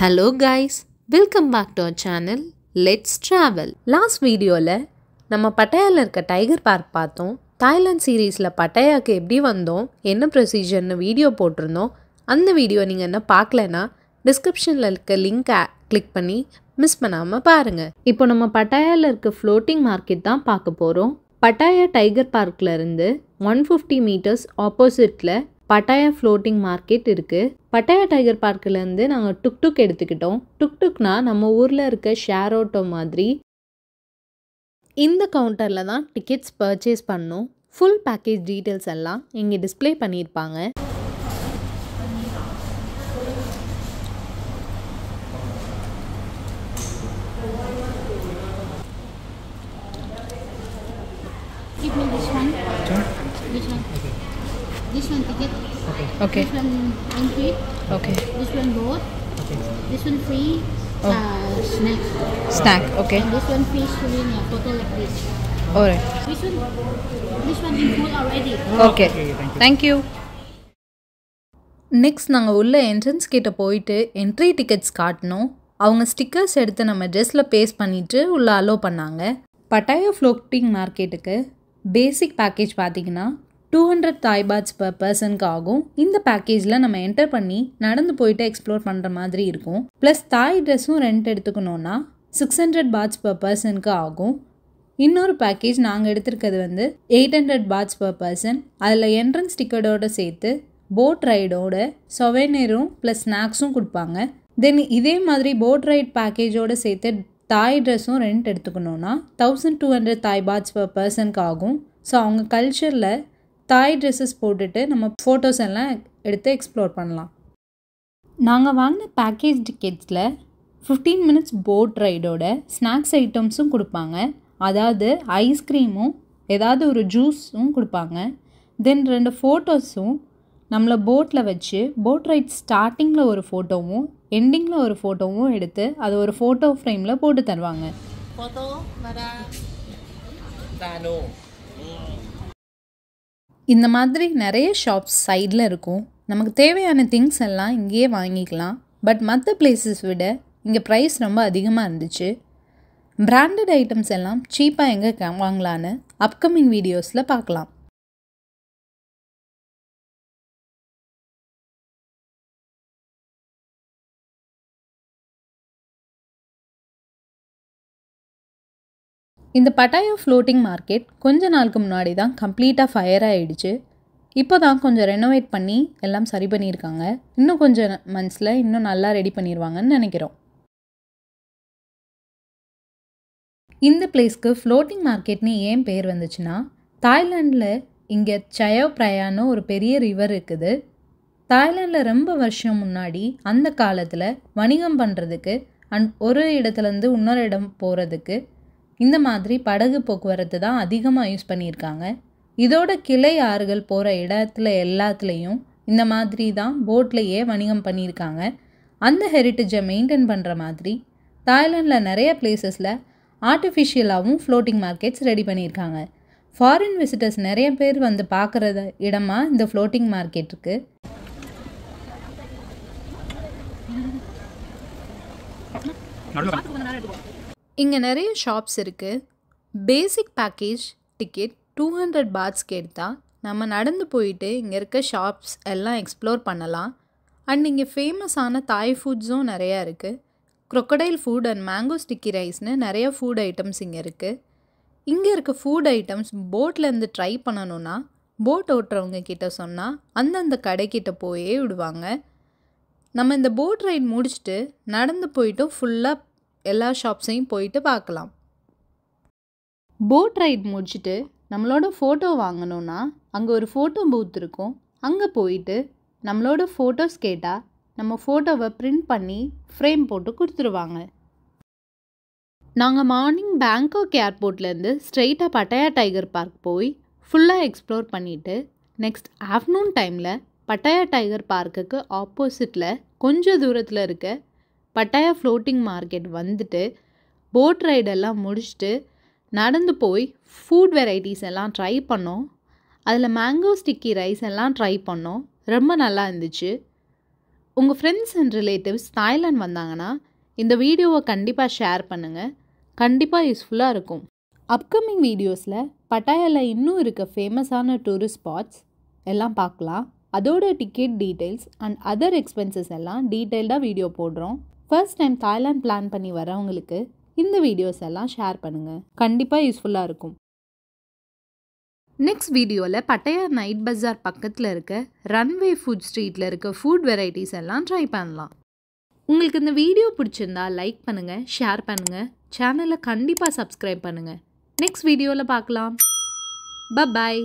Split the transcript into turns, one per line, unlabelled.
Hello guys, welcome back to our channel. Let's travel. Last videoல நம்ம பட்டாயால இருக்க tiger park பார்த்தோம். Thailand சீரீஸ்ல பட்டாயாக்கு எப்படி வந்தோம், என்ன ப்ரொசீஜர்னு வீடியோ போட்டிருந்தோம். அந்த வீடியோ நீங்க என்ன பார்க்கலனா டிஸ்கிரிப்ஷன்ல இருக்க லிங்கை கிளிக் பண்ணி மிஸ் பண்ணாம பாருங்க. இப்போ நம்ம பட்டாயால இருக்க ஃப்ளோட்டிங் மார்க்கெட் தான் பார்க்க போறோம். பட்டாயா டைகர் பார்க்ல இருந்து 150 மீட்டர்ஸ் ஆப்போசிட்ல பட்டாயா ஃப்ளோட்டிங் மார்க்கெட் இருக்குது. பட்டாயா டைகர் பார்க்கிலேருந்து நாங்கள் டுக் எடுத்துக்கிட்டோம். டுக்னா நம்ம ஊரில் இருக்க ஷேர் ஆட்டோ மாதிரி. இந்த கவுண்டரில் தான் டிக்கெட்ஸ் பர்ச்சேஸ் பண்ணோம். ஃபுல் பேக்கேஜ் டீட்டெயில்ஸ் எல்லாம் இங்கே டிஸ்பிளே பண்ணியிருப்பாங்க.
This one ticket.
Okay.
This one entry.
Okay.
This one boat. Okay. This one free. Snack.
Snack. Okay.
And this one free screen. Photo like this.
Alright.
This one in full already.
Okay. Thank you. Next நாங்கள் உள்ள entrance கிட்ட போயிட்டு entry tickets காட்டினோம். அவங்க stickers எடுத்து நம்ம ட்ரெஸ்ஸில் paste பண்ணிவிட்டு உள்ளே அலோவ் பண்ணாங்க. பட்டாயா ஃப்ளோட்டிங் மார்க்கெட்டுக்கு பேசிக் பேக்கேஜ் பார்த்திங்கன்னா 200 தாய் பாட்ஸ் பர் பர்சனுக்கு ஆகும். இந்த பேக்கேஜில் நம்ம என்டர் பண்ணி நடந்து போயிட்டு எக்ஸ்ப்ளோர் பண்ணுற மாதிரி இருக்கும். ப்ளஸ் தாய் ட்ரெஸ்ஸும் ரெண்ட் எடுத்துக்கணுன்னா 600 பாட்ஸ் பர் பர்சனுக்கு ஆகும். இன்னொரு பேக்கேஜ் நாங்கள் எடுத்திருக்கிறது 800 பாட்ஸ் பர் பர்சன். அதில் என்ட்ரன்ஸ் டிக்கெட்டோடு சேர்த்து போட் ரைடோட சொவேனியரும் ப்ளஸ் ஸ்நாக்ஸும் கொடுப்பாங்க. தென் இதே மாதிரி போட் ரைட் பேக்கேஜோடு சேர்த்து தாய் ட்ரெஸ்ஸும் ரெண்ட் எடுத்துக்கணுன்னா 1200 தாய் பாட்ஸ் பர் பர்சனுக்கு ஆகும். ஸோ அவங்க கல்ச்சரில் தாய் ட்ரெஸ்ஸஸ் போட்டுட்டு நம்ம ஃபோட்டோஸ் எல்லாம் எடுத்து எக்ஸ்ப்ளோர் பண்ணலாம். நாங்கள் வாங்கின பேக்கேஜ் டிக்கெட்ஸில் 15 மினிட்ஸ் போட் ரைடோட ஸ்நாக்ஸ் ஐட்டம்ஸும் கொடுப்பாங்க. அதாவது ஐஸ்கிரீமும் ஏதாவது ஒரு ஜூஸும் கொடுப்பாங்க. தென் 2 ஃபோட்டோஸும் நம்மளை போட்டில் வச்சு போட் ரைட் ஸ்டார்டிங்கில் ஒரு ஃபோட்டோவும் எண்டிங்கில் ஒரு ஃபோட்டோவும் எடுத்து அது ஒரு ஃபோட்டோ ஃப்ரேமில் போட்டு தருவாங்க. இந்த மாதிரி நிறைய ஷாப்ஸ் சைடில் இருக்கும். நமக்கு தேவையான திங்ஸ் எல்லாம் இங்கேயே வாங்கிக்கலாம். பட் மற்ற பிளேஸஸ் விட இங்கே ப்ரைஸ் ரொம்ப அதிகமாக இருந்துச்சு. பிராண்டட் ஐட்டம்ஸ் எல்லாம் சீப்பாக எங்கே வாங்கலான்னு அப்கமிங் வீடியோஸில் பார்க்கலாம். இந்த பட்டாயா ஃப்ளோட்டிங் மார்க்கெட் கொஞ்ச நாளுக்கு முன்னாடி தான் கம்ப்ளீட்டாக ஃபயர் ஆகிடுச்சு. இப்போ தான் கொஞ்சம் ரெனோவேட் பண்ணி எல்லாம் சரி பண்ணியிருக்காங்க. இன்னும் கொஞ்சம் மந்த்ஸில் இன்னும் நல்லா ரெடி பண்ணிடுவாங்கன்னு நினைக்கிறோம். இந்த பிளேஸ்க்கு ஃப்ளோட்டிங் மார்க்கெட்னு ஏன் பேர் வந்துச்சுன்னா, தாய்லாண்டில் இங்கே சயோ பிரயான்னு ஒரு பெரிய ரிவர் இருக்குது. தாய்லாண்டில் ரொம்ப வருஷம் முன்னாடி அந்த காலத்தில் வணிகம் பண்ணுறதுக்கு ஒரு இடத்துலேருந்து இன்னொரு இடம் போகிறதுக்கு இந்த மாதிரி படகு போக்குவரத்து தான் அதிகமாக யூஸ் பண்ணியிருக்காங்க. இதோட கிளை ஆறுகள் போகிற இடத்துல எல்லாத்துலேயும் இந்த மாதிரி தான் போட்லேயே வணிகம் பண்ணியிருக்காங்க. அந்த ஹெரிட்டேஜை மெயின்டைன் பண்ணுற மாதிரி தாய்லாண்டில் நிறைய பிளேசஸில் ஆர்டிஃபிஷியலாகவும் ஃப்ளோட்டிங் மார்க்கெட்ஸ் ரெடி பண்ணியிருக்காங்க. ஃபாரின் விசிட்டர்ஸ் நிறைய பேர் வந்து பார்க்குற இடமா இந்த ஃப்ளோட்டிங் மார்க்கெட் இருக்குது. இங்கே நிறைய ஷாப்ஸ் இருக்குது. பேசிக் பேக்கேஜ் டிக்கெட் 200 பாட்ஸ்க்கு எடுத்தால் நம்ம நடந்து போயிட்டு இங்கே இருக்க ஷாப்ஸ் எல்லாம் எக்ஸ்ப்ளோர் பண்ணலாம். அண்ட் இங்கே ஃபேமஸான தாய் ஃபுட்ஸும் நிறையா இருக்குது. Crocodile food and mango sticky ரைஸ்னு நிறைய ஃபுட் ஐட்டம்ஸ் இங்கே இருக்குது. இங்கே இருக்க ஃபுட் ஐட்டம்ஸ் போட்லேருந்து ட்ரை பண்ணணுன்னா போட் ஓட்டுறவங்க கிட்ட சொன்னால் அந்தந்த கடைக்கிட்ட போயே விடுவாங்க. நம்ம இந்த போட் ரைட் முடிச்சுட்டு நடந்து போயிட்டு ஃபுல்லாக எல்லா ஷாப்ஸையும் போயிட்டு பார்க்கலாம். போட் ரைட் முடிச்சுட்டு நம்மளோட ஃபோட்டோ வாங்கணுன்னா அங்கே ஒரு ஃபோட்டோ பூத் இருக்கும். அங்கே போயிட்டு நம்மளோட ஃபோட்டோஸ் கேட்டால் நம்ம ஃபோட்டோவை பிரிண்ட் பண்ணி ஃப்ரேம் போட்டு கொடுத்துருவாங்க. நாங்கள் மார்னிங் பேங்காக் ஏர்போர்ட்லேருந்து ஸ்ட்ரெயிட்டாக பட்டாயா டைகர் பார்க் போய் ஃபுல்லாக எக்ஸ்ப்ளோர் பண்ணிவிட்டு நெக்ஸ்ட் ஆஃப்டர்நூன் டைமில் பட்டாயா டைகர் பார்க்குக்கு ஆப்போசிட்டில் கொஞ்சம் தூரத்தில் இருக்க பட்டாயா ஃப்ளோட்டிங் மார்க்கெட் வந்துட்டு போட் ரைடெல்லாம் முடிச்சுட்டு நடந்து போய் ஃபுட் வெரைட்டிஸ் எல்லாம் ட்ரை பண்ணோம். அதில் மேங்கோ ஸ்டிக்கி ரைஸ் எல்லாம் ட்ரை பண்ணோம். ரொம்ப நல்லா இருந்துச்சு. உங்கள் ஃப்ரெண்ட்ஸ் அண்ட் ரிலேட்டிவ்ஸ் தாய்லாந்து வந்தாங்கன்னா இந்த வீடியோவை கண்டிப்பாக ஷேர் பண்ணுங்கள். கண்டிப்பாக யூஸ்ஃபுல்லாக இருக்கும். அப்கமிங் வீடியோஸில் பட்டாயாவில் இன்னும் இருக்க ஃபேமஸான டூரிஸ்ட் ஸ்பாட்ஸ் எல்லாம் பார்க்கலாம். அதோட ticket details and other expenses எல்லாம் டீட்டெயில்டாக வீடியோ போடுறோம். ஃபர்ஸ்ட் டைம் தாய்லாந்து பிளான் பண்ணி வரவங்களுக்கு இந்த வீடியோஸ் எல்லாம் ஷேர் பண்ணுங்கள். கண்டிப்பாக யூஸ்ஃபுல்லாக இருக்கும். நெக்ஸ்ட் வீடியோவில் பட்டாயா நைட் பஜார் பக்கத்தில் இருக்க ரன்வே ஃபுட் ஸ்ட்ரீட்டில் இருக்க ஃபுட் வெரைட்டிஸ் எல்லாம் ட்ரை பண்ணலாம். உங்களுக்கு இந்த வீடியோ பிடிச்சிருந்தா லைக் பண்ணுங்கள், ஷேர் பண்ணுங்கள், சேனலை கண்டிப்பாக சப்ஸ்கிரைப் பண்ணுங்கள். நெக்ஸ்ட் வீடியோவில் பார்க்கலாம். பை.